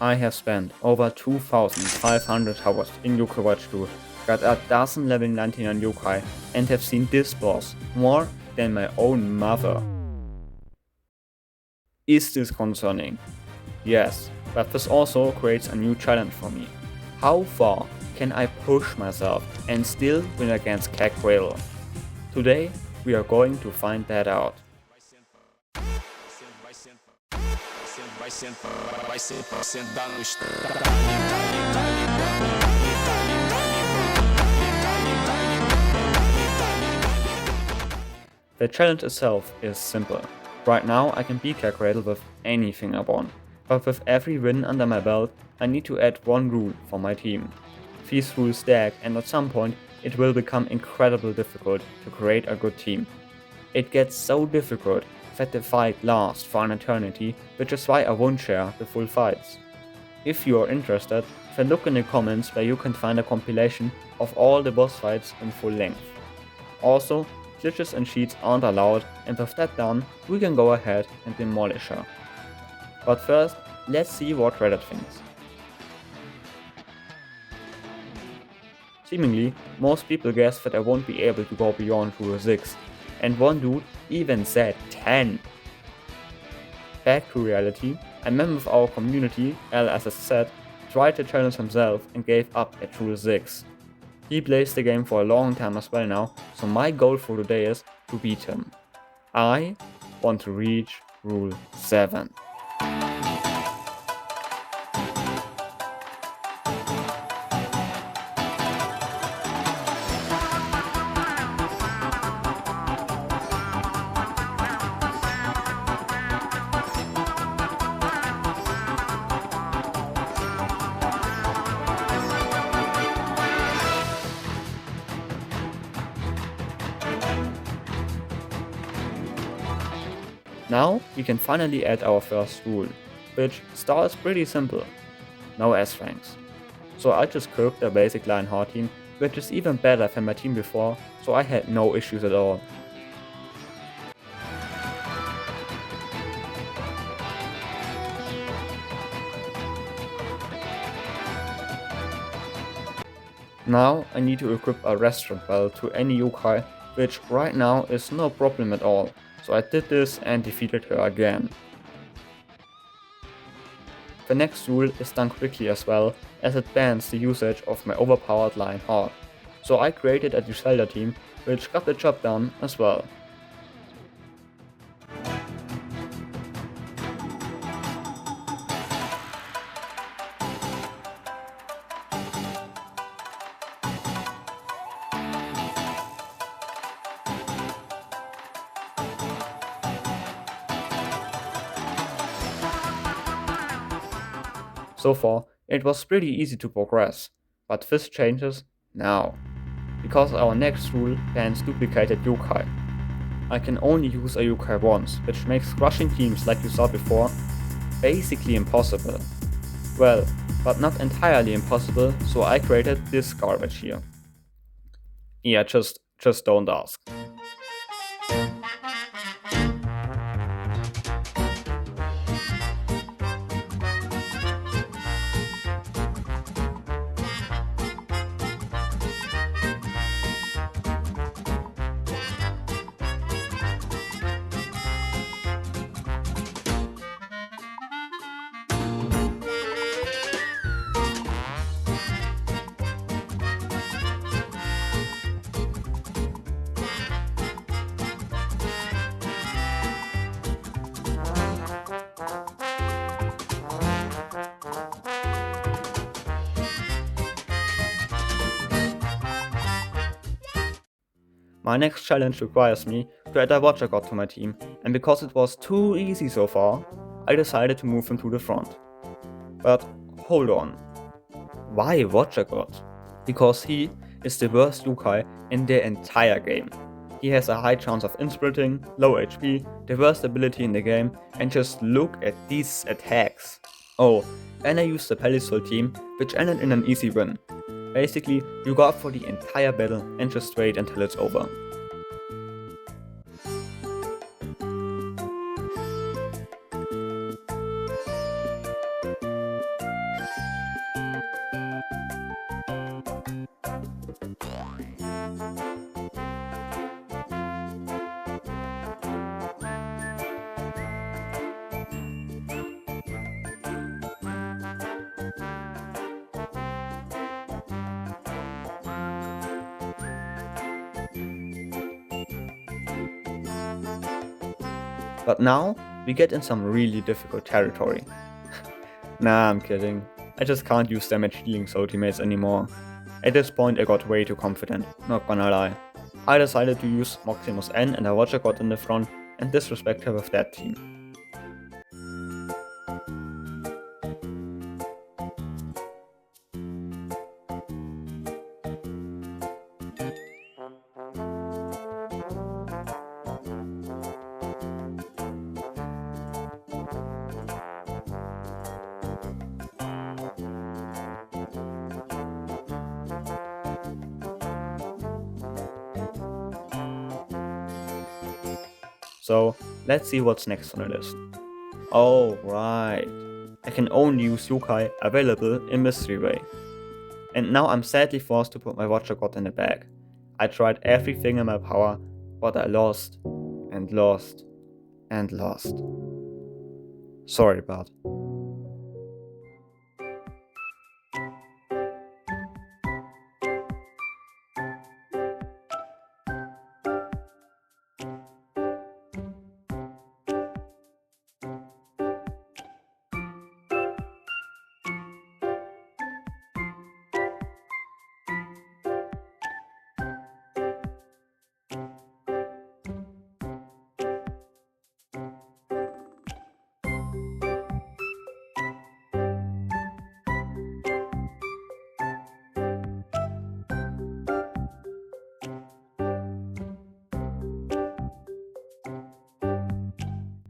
I have spent over 2500 hours in Yokai Watch 2, got a dozen level 99 yokai, and have seen this boss more than my own mother. Is this concerning? Yes, but this also creates a new challenge for me. How far can I push myself and still win against Cagwhale? Today, we are going to find that out. The challenge itself is simple. Right now I can beat Cagwhale with anything I want, but with every win under my belt, I need to add one rule for my team. These rules stack, and at some point it will become incredibly difficult to create a good team. It gets so difficult that the fight lasts for an eternity, which is why I won't share the full fights. If you are interested, then look in the comments where you can find a compilation of all the boss fights in full length. Also, glitches and cheats aren't allowed, and with that done, we can go ahead and demolish her. But first, let's see what Reddit thinks. Seemingly, most people guess that I won't be able to go beyond Rule 6, and one dude even said 10. Back to reality, a member of our community, LSSZ, tried to challenge himself and gave up at Rule 6. He plays the game for a long time as well now, so my goal for today is to beat him. I want to reach Rule 7. Now we can finally add our first rule, which starts pretty simple. No S ranks. So I just cooked a basic Lionheart team, which is even better than my team before, so I had no issues at all. Now I need to equip a restaurant bell to any yokai, which right now is no problem at all, so I did this and defeated her again. The next rule is done quickly as well, as it bans the usage of my overpowered Lionheart, so I created a Duzelda team which got the job done as well. So far, it was pretty easy to progress, but this changes now, because our next rule bans duplicated yokai. I can only use a yokai once, which makes crushing teams like you saw before basically impossible. Well, but not entirely impossible, so I created this garbage here. Yeah, just don't ask. My next challenge requires me to add a Watcher God to my team, and because it was too easy so far, I decided to move him to the front. But hold on, why Watcher God? Because he is the worst yokai in the entire game. He has a high chance of inspiriting, low HP, the worst ability in the game, and just look at these attacks. Oh, and I used the Palisol team, which ended in an easy win. Basically, you go up for the entire battle and just wait until it's over. But now we get in some really difficult territory. Nah, I'm kidding. I just can't use damage dealing ultimates anymore. At this point I got way too confident, not gonna lie. I decided to use Maximus N and a Watcher God in the front and disrespect her with that team. So let's see what's next on the list. Oh right, I can only use yokai available in Mystery Way. And now I'm sadly forced to put my Watcher God in the bag. I tried everything in my power, but I lost, and lost, and lost. Sorry, bud.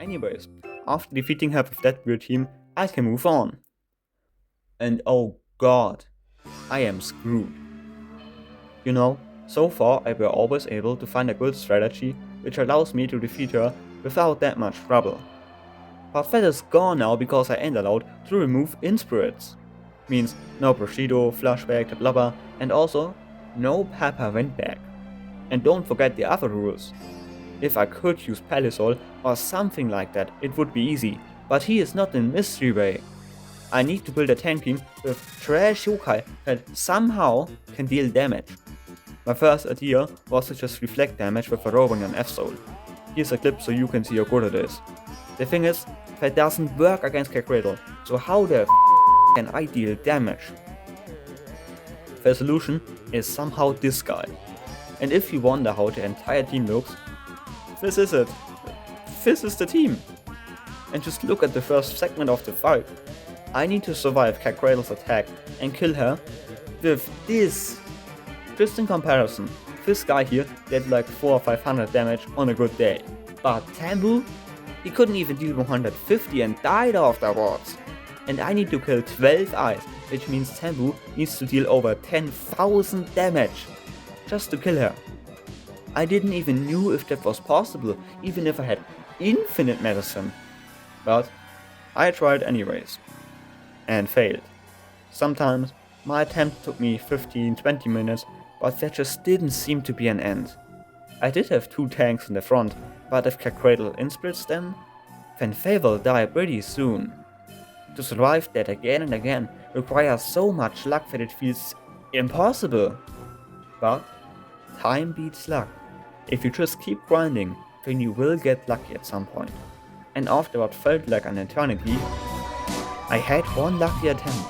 Anyways, after defeating her with that weird team, I can move on. And oh god, I am screwed. You know, so far I were always able to find a good strategy which allows me to defeat her without that much trouble. But that is gone now because I ain't allowed to remove Inspirits. Means no Bushido, Flashback, blah blah, and also no Papa went back. And don't forget the other rules. If I could use Palisol or something like that, it would be easy, but he is not in Mystery Way. I need to build a tank team with trash yokai that somehow can deal damage. My first idea was to just reflect damage with a Rovanian F-Soul. Here's a clip so you can see how good it is. The thing is, that doesn't work against Cakradle, so how the can I deal damage? The solution is somehow this guy. And if you wonder how the entire team looks, this is it. This is the team. And just look at the first segment of the fight. I need to survive Cakradle's attack and kill her with this. Just in comparison, this guy here did like 400 or 500 damage on a good day. But Tambu, he couldn't even deal 150 and died afterwards. And I need to kill 12 eyes, which means Tambu needs to deal over 10,000 damage just to kill her. I didn't even knew if that was possible, even if I had infinite medicine. But I tried anyways. And failed. Sometimes my attempt took me 15-20 minutes, but there just didn't seem to be an end. I did have 2 tanks in the front, but if Cakradle inspirits them, then they will die pretty soon. To survive that again and again requires so much luck that it feels impossible. But time beats luck. If you just keep grinding, then you will get lucky at some point. And after what felt like an eternity, I had one lucky attempt.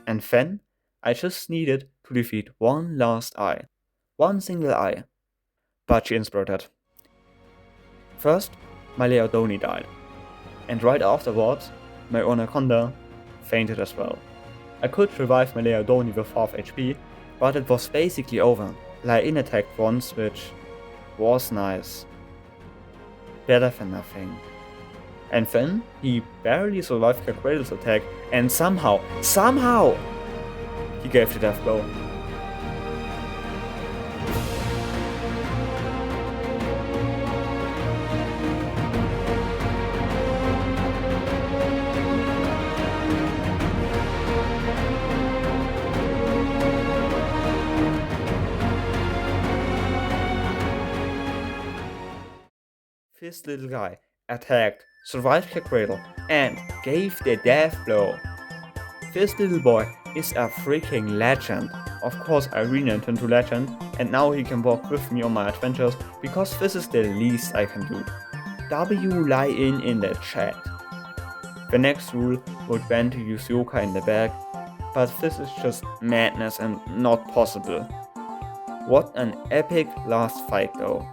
And then, I just needed to defeat one last eye. One single eye. But she inspirited. First, my Leodoni died. And right afterwards, my Anaconda fainted as well. I could revive my Leodoni with half HP, but it was basically over. Lai-In attacked once, which was nice. Better than nothing. And then he barely survived Cradle's attack, and somehow, he gave the death blow. This little guy attacked, survived Cradle, and gave the death blow. This little boy is a freaking legend. Of course, I renamed him to Legend, and now he can walk with me on my adventures because this is the least I can do. W Lai-In in the chat. The next rule would ban to use Yoka in the back, but this is just madness and not possible. What an epic last fight though.